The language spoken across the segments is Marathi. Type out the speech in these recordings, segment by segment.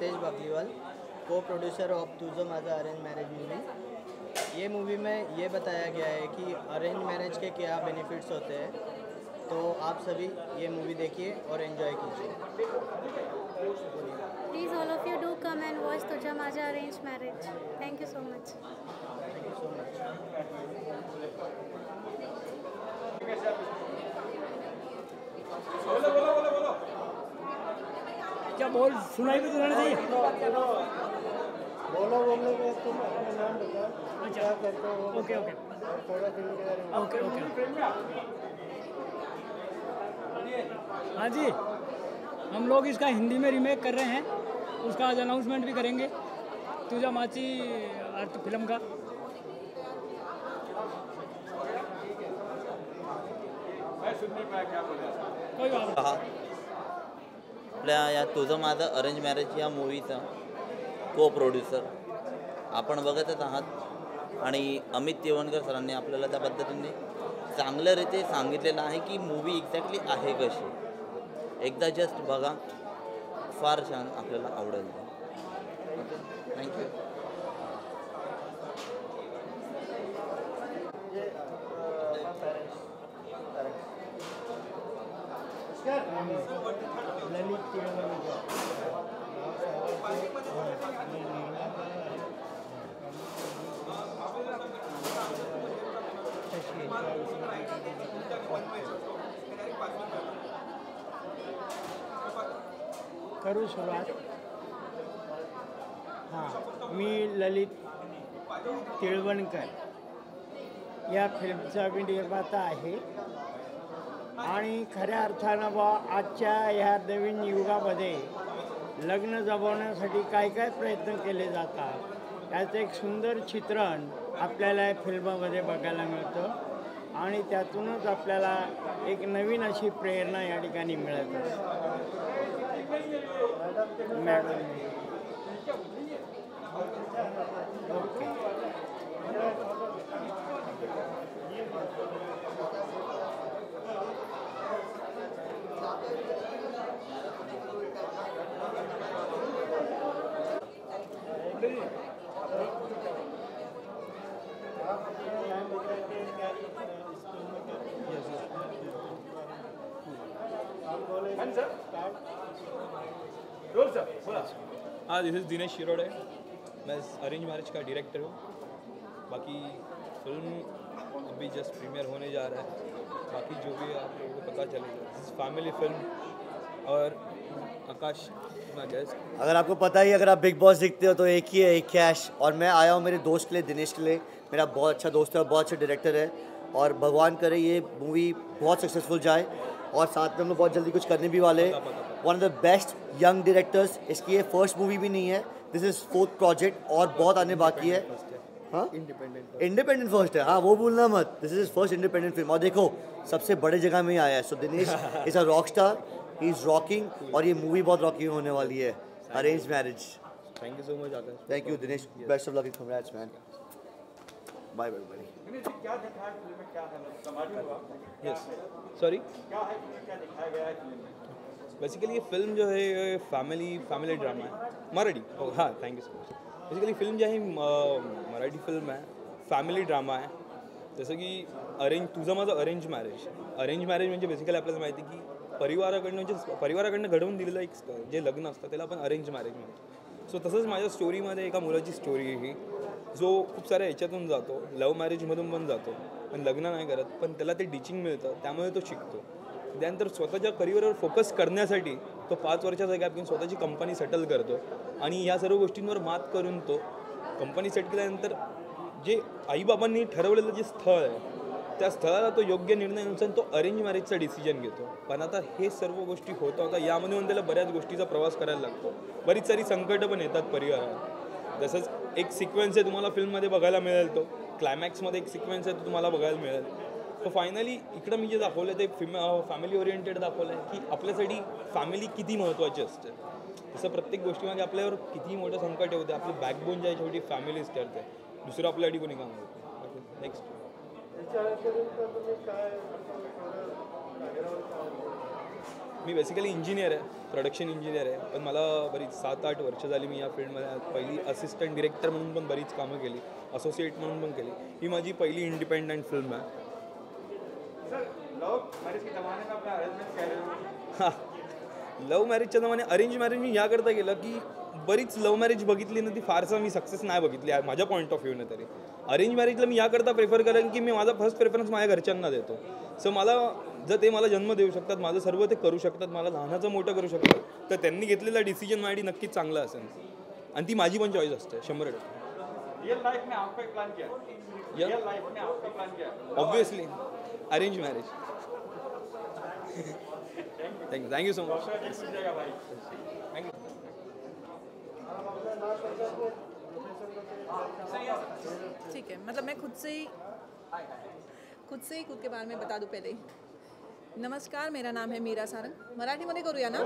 रितेश बागलीवाल, को प्रोड्यूसर ऑफ तुझं माझं अरेंज मैरिज मूवी। ये मूवी में ये बताया गया है कि अरेंज मैरिज के क्या बेनिफिट्स होते हैं, तो आप सभी ये मूवी देखिए और एंजॉय कीजिए। Please all of you do come and watch Tujha Maja Arranged Marriage. Thank you so much. Thank you so much. क्या बोल सुनाई भी तो रहना चाहिए। बोलने में तुम अपना नाम बताओ, क्या करते हो। ओके ओके थोड़ा फिल्म के बारे में। ओके ओके हाँ जी, हम लोग इसका हिंदी में रीमेक कर रहे हैं, उसका आज अनाउंसमेंट भी करेंगे तुझा माची अर्थ फिल्म का। कोई बात नहीं। आपल्या या तुझं माझं अरेंज मॅरेज या मूवीचा को प्रोड्युसर आपण बघतच आहात आणि अमित तेवणकर सरांनी आपल्याला त्या पद्धतीने चांगल्यारीते सांगितलेलं आहे की मूवी एक्झॅक्टली आहे कशी। एकदा जस्ट बघा, फार छान आपल्याला आवडेल। थँक्यू। ललित करू सुरुवात। हां, मी ललित तिळवणकर या फिल्मचा मी निर्माता आहे आणि खऱ्या अर्थानं आजच्या ह्या नवीन युगामध्ये लग्न जमवण्यासाठी काय काय प्रयत्न केले जातात त्याचं एक सुंदर चित्रण आपल्याला या फिल्मामध्ये बघायला मिळतं आणि त्यातूनच आपल्याला एक नवीन अशी प्रेरणा या ठिकाणी मिळत असते। मॅडम ओके हाँ, दिस इज़ दिनेश शिरोडे। मैं इस अरेंज मैरिज का डायरेक्टर हूँ। बाकी फिल्म अभी जस्ट प्रीमियर होने जा रहा है, बाकी जो भी आप लोगों को पता चलेगा। दिस इज़ फैमिली फिल्म और आकाश मैं गेस्ट। अगर आपको पता ही, अगर आप बिग बॉस देखते हो तो एक ही है, एक कैश। और मैं आया हूँ मेरे दोस्त के लिए, दिनेश के लिए। मेरा बहुत अच्छा दोस्त है और बहुत अच्छा डायरेक्टर है और भगवान करे ये मूवी बहुत सक्सेसफुल जाए और साथ में हम लोग बहुत जल्दी कुछ करने भी वाले हैं। One of the best young directors. इसकी ये फर्स्ट मूवी भी नहीं है, दिस इज़ फोर्थ प्रोजेक्ट और बहुत आने बाकी है। हाँ, इंडिपेंडेंट फर्स्ट है, हाँ वो भूलना मत। This is first independent film और देखो सबसे बड़े जगह में ही आया है। So Dinesh is a rock star, he is rocking और ये मूवी बहुत रॉकिंग होने वाली है, arrange marriage. Thank you so much Akash. Thank you Dinesh, best of luck and congrats man. Bye bye bye. Yes sorry, basically ये फिल्म जो है ये फैमिली ड्रामा है, मराठी। हाँ, thank you so much. Basically film जो है मराठी फिल्म है, फॅमिली ड्रामा आहे। जसं की तुझं माझं अरेंज मॅरेज म्हणजे बेसिकली आपल्याला माहिती की परिवाराकडनं घडवून दिलेलं एक जे लग्न असतं त्याला आपण अरेंज मॅरेज म्हणतो। सो तसंच माझ्या स्टोरीमध्ये एका मुलाची स्टोरी आहे ही, जो खूप साऱ्या ह्याच्यातून जातो, लव्ह मॅरेजमधून पण जातो, पण लग्न नाही करत, पण त्याला ते टीचिंग मिळतं, त्यामुळे तो शिकतो। त्यानंतर स्वतःच्या करिअरवर फोकस करण्यासाठी तो 5 वर्षाचा गॅप घेऊन स्वतःची कंपनी सेटल करतो आणि या सर्व गोष्टींवर मात करून तो कंपनी सेट केल्यानंतर जे आईबाबांनी ठरवलेलं जे स्थळ आहे त्या स्थळाला तो योग्य निर्णयानुसार तो अरेंज मॅरेजचा डिसिजन घेतो। पण आता हे सर्व गोष्टी होता यामधून त्याला बऱ्याच गोष्टीचा प्रवास करायला लागतो, बरीच सारी संकटं पण येतात परिवारात। जसंच एक सिक्वेन्स आहे तुम्हाला फिल्ममध्ये बघायला मिळेल, तो क्लायमॅक्समध्ये एक सिक्वेन्स आहे तो तुम्हाला बघायला मिळेल। सो फायनली इकडं मी जे दाखवलं ते फॅमिली ओरिएंटेड दाखवलं आहे की आपल्यासाठी फॅमिली किती महत्त्वाची असते। तसं प्रत्येक गोष्टीमध्ये आपल्यावर किती मोठं संकट होते, आपली बॅकबोन जी आहे शेवटी फॅमिलीच ठरते, दुसरं आपल्यासाठी कोणी काम होतं। नेक्स्ट मी बेसिकली इंजिनियर आहे, प्रोडक्शन इंजिनियर आहे, पण मला बरीच 7-8 वर्ष झाली मी या फील्डमध्ये. पहिली असिस्टंट डिरेक्टर म्हणून पण बरीच कामं केली, असोसिएट म्हणून पण केली. ही माझी पहिली इंडिपेंडंट फिल्म आहे. लव्ह मॅरेजच्या जमाने अरेंज मॅरेज मी याकरता केलं की बरीच लव्ह मॅरेज बघितली ना, ती फारसा मी सक्सेस नाही बघितली आहे माझ्या पॉईंट ऑफ व्ह्यूने तरी. अरेंज मॅरेजला मी याकरता प्रेफर करेन की मी माझा फर्स्ट प्रेफरन्स माझ्या घरच्यांना देतो. सो मला जर ते मला जन्म देऊ शकतात, माझं सर्व ते करू शकतात, मला लहानाचं मोठं करू शकतात, तर त्यांनी घेतलेला डिसिजन माझ्यासाठी नक्कीच चांगला असेल. आणि ती माझी पण चॉईस असते 100%. Obviously arrange marriage. Thank you so much. ठीक है, मतलब मैं खुद से ही खुद के बारे में बता दूं पहले. नमस्कार, मेरा नाम है मीरा सारंग. मराठीमध्ये करूया ना?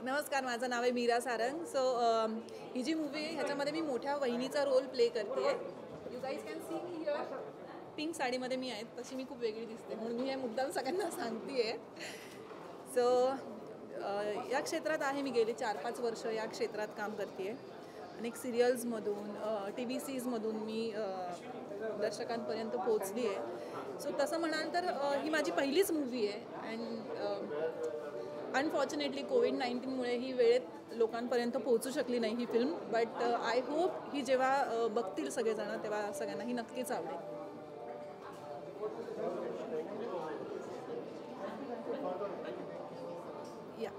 नमस्कार, माझं नाव आहे मीरा सारंग. सो ही जी मूवी आहे ह्याच्यामध्ये मी मोठ्या वहिनीचा रोल प्ले करते. You guys can see me here. Pink साडीमध्ये मी आहे, तशी मी खूप वेगळी दिसते म्हणून मी हे मुद्दाम सगळ्यांना सांगते आहे. सो या क्षेत्रात आहे मी गेली 4-5 वर्ष या क्षेत्रात काम करते आहे. अनेक सिरियल्समधून TVCजमधून मी दर्शकांपर्यंत पोचली आहे. सो तसं म्हणाल तर ही माझी पहिलीच मूवी आहे. अँड अनफॉर्च्युनेटली कोविड-19मुळे ही वेळेत लोकांपर्यंत पोहोचू शकली नाही ही फिल्म. बट आय होप ही जेव्हा बघतील सगळेजण तेव्हा सगळ्यांना ही नक्कीच आवडेल. या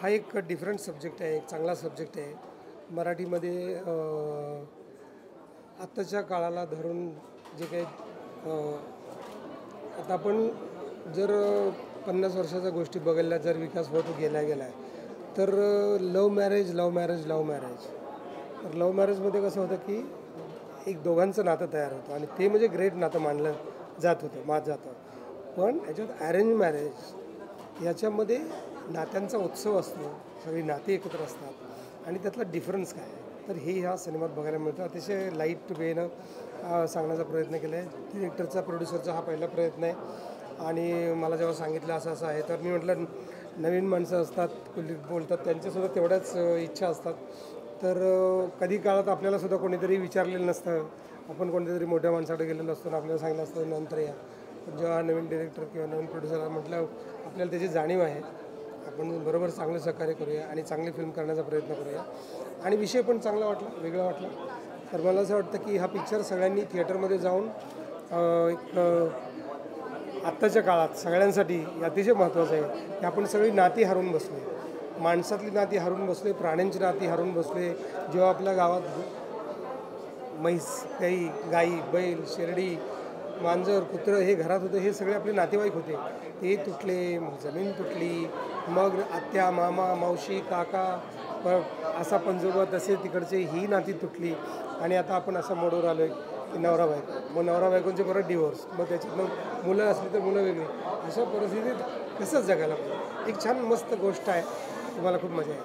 हा एक डिफरंट सब्जेक्ट आहे, एक चांगला सब्जेक्ट आहे. मराठीमध्ये आत्ताच्या काळाला धरून जे काही आता आपण जर 50 वर्षाच्या गोष्टी बघायला जर विकास होत गेला तर लव्ह मॅरेज तर लव्ह मॅरेजमध्ये कसं होतं की एक दोघांचं नातं तयार होतं आणि ते म्हणजे ग्रेट नातं मानलं जातं. पण याच्यात अरेंज मॅरेज याच्यामध्ये नात्यांचा उत्सव असतो, सगळी नाती एकत्र असतात आणि त्यातला डिफरन्स काय आहे तर हे ह्या सिनेमात बघायला मिळतं. अतिशय लाईट वेनं सांगण्याचा प्रयत्न केला आहे. डिरेक्टरचा प्रोड्युसरचा हा पहिला प्रयत्न आहे. आणि मला जेव्हा सांगितलं असं आहे तर मी म्हटलं नवीन माणसं असतात, बोलतात, त्यांच्यासुद्धा तेवढ्याच इच्छा असतात. तर कधी काळात आपल्यालासुद्धा कोणीतरी विचारलेलं नसतं, आपण कोणत्यातरी मोठ्या माणसाकडे गेलेलो असतो ना, आपल्याला सांगितलं असतं नंतर या. पण जेव्हा नवीन डिरेक्टर किंवा नवीन प्रोड्युसर म्हटलं आपल्याला त्याची जाणीव आहे, आपण बरोबर चांगलं सहकार्य करूया आणि चांगली फिल्म करण्याचा प्रयत्न करूया. आणि विषय पण चांगला वाटला, वेगळा वाटला. तर मला असं वाटतं की हा पिक्चर सगळ्यांनी थिएटरमध्ये जाऊन एक आत्ताच्या काळात सगळ्यांसाठी अतिशय महत्त्वाचं आहे की आपण सगळी नाती हरवून बसलो आहे. माणसातली नाती हरवून बसलो आहे, प्राण्यांची नाती हरवून बसलो आहे. जेव्हा आपल्या गावात म्हैस, गाई, बैल, शेरडी, मांजर, कुत्रं हे घरात होतं, हे सगळे आपले नातेवाईक होते, ते तुटले, जमीन तुटली, मग आत्या, मामा, मावशी, काका, असा पंजोबा, तसे तिकडचे ही नाती तुटली. आणि आता आपण असं मोडवर आलो आहे की नवरा बायको, मग नवरा बायकोंचे परत डिवोर्स, मग त्याच्यात मग मुलं असली तर मुलं वेगळी. अशा परिस्थितीत कसंच जगायला पाहिजे. एक छान मस्त गोष्ट आहे, तुम्हाला खूप मजा येईल.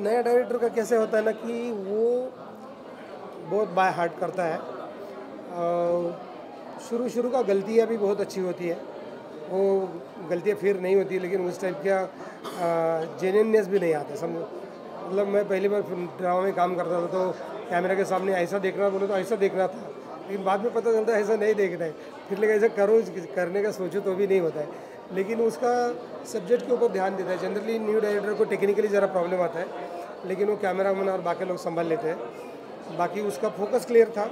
नया डायरेक्टर का कैसे होता है ना कि वो बहुत बाय हार्ट करता है. शुरू का गलतियाँ भी बहुत अच्छी होती है, वो गलतियाँ फिर नहीं होती, लेकिन उस टाइप का जेन्युइननेस भी नहीं आता. मतलब मैं पहली बार ड्रामा में काम करता था तो कैमरा के सामने ऐसा देखना बोले तो ऐसा देखना था, लेकिन बाद में पता चलता है ऐसा नहीं देखना है. फिर लेकिन ऐसा करने का सोचो तो भी नहीं होता है, लेकिन उसका सब्जेक्ट के ऊपर ध्यान देता है. जनरली न्यू डायरेक्टर को टेक्निकली ज़रा प्रॉब्लम आता है, लेकिन वो कैमरामैन और बाकी लोग संभाल लेते हैं. बाकी उसका फोकस क्लियर था.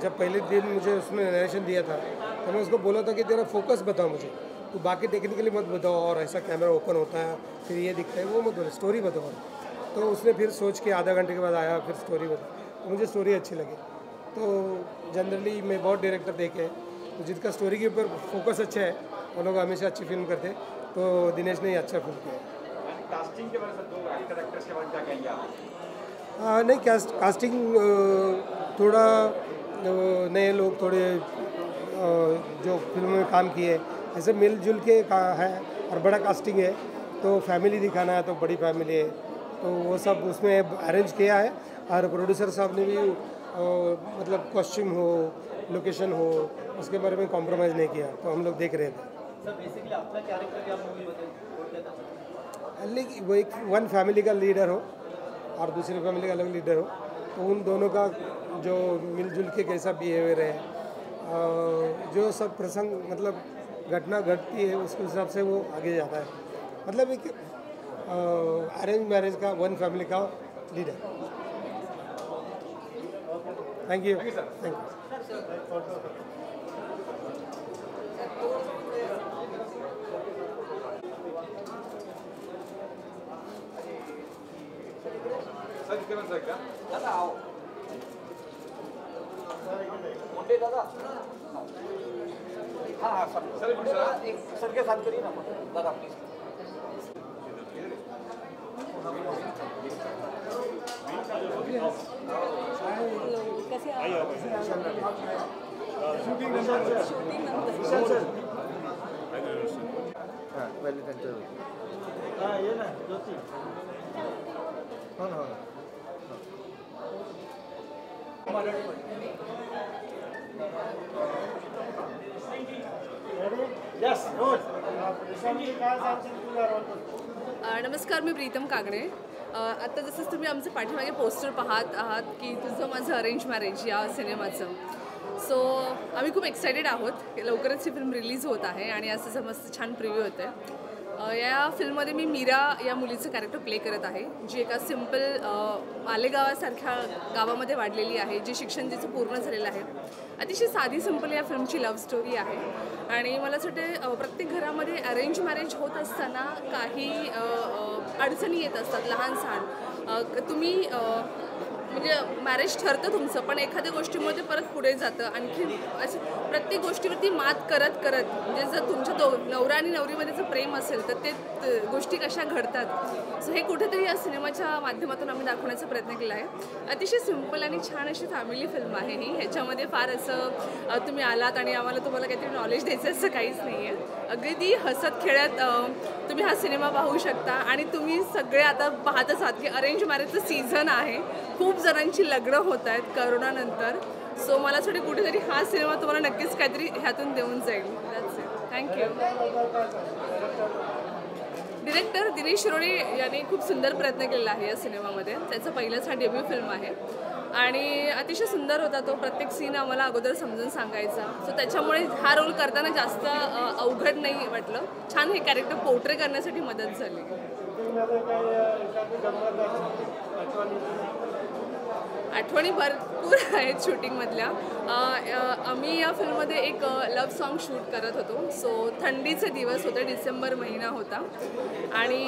जब पहले दिन मुझे उसने नरेशन दिया था तो मैं उसको बोला था कि तेरा फोकस बताओ मुझे, तो बाकी टेक्निकली मत बताओ और ऐसा कैमरा ओपन होता है फिर ये दिखता है वो मत बोलो, स्टोरी बताओ. तो उसने फिर सोच के आधा घंटे के बाद आया, फिर स्टोरी बताई, तो मुझे स्टोरी अच्छी लगी. तो जनरली मैं बहुत डायरेक्टर देखे हैं तो जिनका स्टोरी के ऊपर फोकस अच्छा है वो लोग हमेशा अच्छी फिल्म करते हैं. तो दिनेश ने ही अच्छा फिल्म किया. कास्टिंग के बारे में दो कैरेक्टर्स के बारे में क्या कहेंगे आप? नहीं, कास्टिंग थोड़ा नए लोग, थोड़े जो फिल्म में काम किए, ऐसे मिलजुल के है और बड़ा कास्टिंग है, तो फैमिली दिखाना है तो बड़ी फैमिली है, तो वो सब उसमें अरेंज किया है। और प्रोड्यूसर साहब ने भी मतलब कॉस्ट्यूम हो, लोकेशन हो, उसके बारे में कॉम्प्रोमाइज़ नहीं किया, तो हम लोग देख रहे थे। सर बेसिकली आपका कैरेक्टर क्या मूवी बताइए? लेकिन वो एक वन फैमिली का लीडर हो और दूसरी फैमिली का अलग लीडर हो, तो उन दोनों का जो मिलजुल के कैसा बिहेवियर है, जो सब प्रसंग मतलब घटना घटती है उसके हिसाब से वो आगे जाता है। मतलब एक अरेंज मैरिज का वन फैमिली का leader. Thank you. Thank you. Sir के साथ करिए ना दादा प्लीज। पहले त्यांचं ये ना ज्योती हो ना नमस्कार, मी प्रीतम कागणे. आता जसं तुम्ही आमचं पाठीमागे पोस्टर पाहत आहात की तुझं माझं अरेंज मॅरेज या सिनेमाचं, सो आम्ही खूप एक्सायटेड आहोत. लवकरच ही फिल्म रिलीज होत आहे आणि असं मस्त छान प्रिव्ह्यू होतं आहे. या फिल्ममध्ये मी मीरा या मुलीचं कॅरेक्टर प्ले करत आहे, जी एका सिम्पल मालेगावासारख्या गावामध्ये वाढलेली आहे, जे शिक्षण तिचं पूर्ण झालेलं आहे. अतिशय साधी सिंपल या फिल्मची लव्ह स्टोरी आहे. आणि मला असं वाटतं प्रत्येक घरामध्ये अरेंज मॅरेज होत असताना काही अडचणी येत असतात लहान सहान. तुम्ही म्हणजे मॅरेज ठरतं तुमचं, पण एखाद्या गोष्टीमध्ये परत पुढे जातं. आणखी असं प्रत्येक गोष्टीवरती मात करत करत म्हणजे जर तुमच्या नवरा आणि नवरीमध्ये जर प्रेम असेल तर ते गोष्टी कशा घडतात. सो हे कुठेतरी या सिनेमाच्या माध्यमातून आम्ही दाखवण्याचा प्रयत्न केला आहे. अतिशय सिंपल आणि छान अशी फॅमिली फिल्म आहे ही. ह्याच्यामध्ये फार असं तुम्ही आलात आणि आम्हाला तुम्हाला काहीतरी नॉलेज द्यायचं असं काहीच नाही आहे. अगदी हसत खेळत तुम्ही हा सिनेमा पाहू शकता. आणि तुम्ही सगळे आता पाहतच आहात की अरेंज मॅरेजचं सीझन आहे. खूप जणांची लग्न होत आहेत करोनानंतर. सो मला असं वाटतं कुठेतरी हा सिनेमा तुम्हाला नक्कीच काहीतरी ह्यातून देऊन जाईल. That's it. Thank you. Director Dinesh Shirole यांनी खूप सुंदर प्रयत्न केलेला आहे या सिनेमामध्ये. त्याचं पहिलंच हा डेब्यू फिल्म आहे आणि अतिशय सुंदर होता तो. प्रत्येक सीन आम्हाला अगोदर समजून सांगायचा. सो त्याच्यामुळे हा रोल करताना जास्त अवघड नाही वाटलं. छान हे कॅरेक्टर पोर्ट्रे करण्यासाठी मदत झाली. आठवणी भरपूर आहेत शूटिंगमधल्या. आम्ही या फिल्ममध्ये एक लव्ह सॉन्ग शूट करत होतो. सो थंडीचे दिवस होते, डिसेंबर महिना होता आणि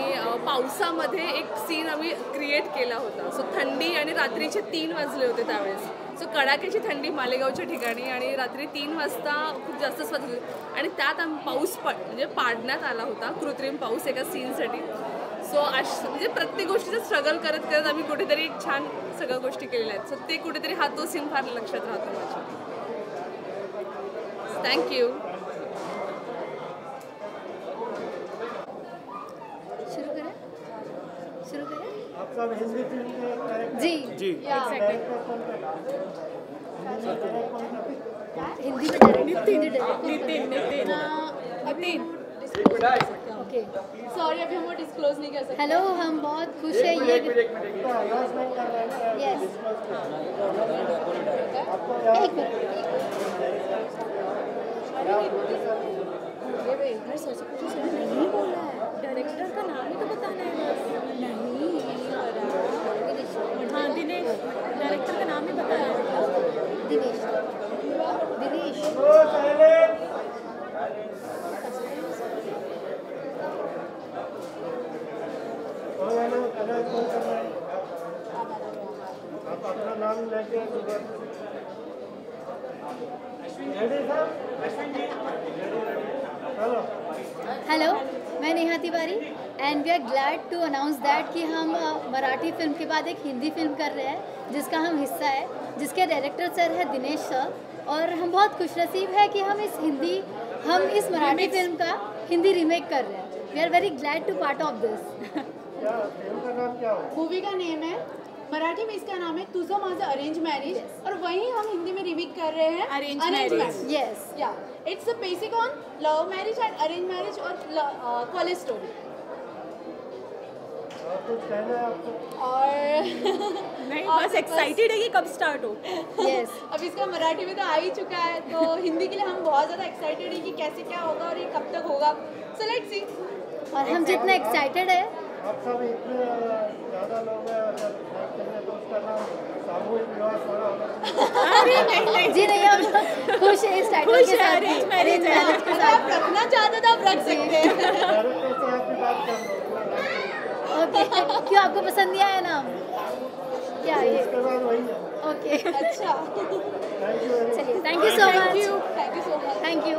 पावसामध्ये एक सीन आम्ही क्रिएट केला होता. सो थंडी आणि रात्रीचे 3 वाजले होते त्यावेळेस. सो कडाक्याची थंडी मालेगावच्या ठिकाणी आणि रात्री 3 वाजता खूप जास्त वाजले आणि त्यात पाऊस म्हणजे पाडण्यात आला होता, कृत्रिम पाऊस एका सीनसाठी. सो म्हणजे प्रत्येक गोष्टीचं स्ट्रगल करत करत आम्ही कुठेतरी छान सगळ्या गोष्टी केलेल्या आहेत. सो ते कुठेतरी हा तो सीन फार लक्षात राहतो माझ्या. थँक्यू. शुरू करें? शुरू करें? आपका हिंदी फिल्म में जी जी एग्जैक्टली. हिंदी में डायरेक्ट नितिन. ओके सॉरी, अभी हम डिस्क्लोज नहीं कर सकते. हेलो, हम बहुत खुश हैं ये. यस, एक मिनट. नहीं बोला है, डायरेक्टर का नाम ही तो बताना है. नहीं, हाँ दिनेश, डायरेक्टर का नाम ही बताया है. दिनेश. आप अपना नाम लेके हेलो, मैं Neha Tiwari and we are glad to announce that कि हम मराठी फिल्म के बाद एक हिंदी फिल्म कर रहे हैं जिसका हम हिस्सा है, जिसके डायरेक्टर सर है दिनेश सर और हम बहुत खुशनसीब है कि हम इस मराठी फिल्म का हिंदी रीमेक कर रहे हैं. We are very glad to part of this. Movie का नेम है, मराठी में इसका नाम है तुझं माझं अरेंज मैरिज, और वहीं हम हिंदी में रिमेक कर रहे हैं Arranged arrange marriage. Marriage. Yes. या it's basic on love marriage end arrange marriage और कॉलेज स्टोरी. और नहीं, बस एक्साइटेड है कि कब स्टार्ट हो. Yes. अब इसका मराठी में तो आ ही चुका है, तो हिंदी के लिए हम बहुत ज़्यादा एक्साइटेड हैं कि कैसे क्या होगा और ये कब तक होगा. So let's see. और हम जितना एक्साइटेड है, आप सब इतने ज़्यादा लोग हैं, अगर लाइक करेंगे तो उसका नाम सामूहिक विवाह सोना होना चाहिए. अरे नहीं जी नहीं, हम खुश हैं इस टाइटल के साथ. अरेंज मैरिज है. अगर आप रखना चाहते तो आप रख सकते हैं. डायरेक्टर से आपकी बात कर लो. ओके. क्यों, आपको पसंद नहीं आया नाम? क्या ये? उसके बाद वही है. ओके. अच्छा. Thank you. चलिए, thank you so much. Thank you so much. Thank you.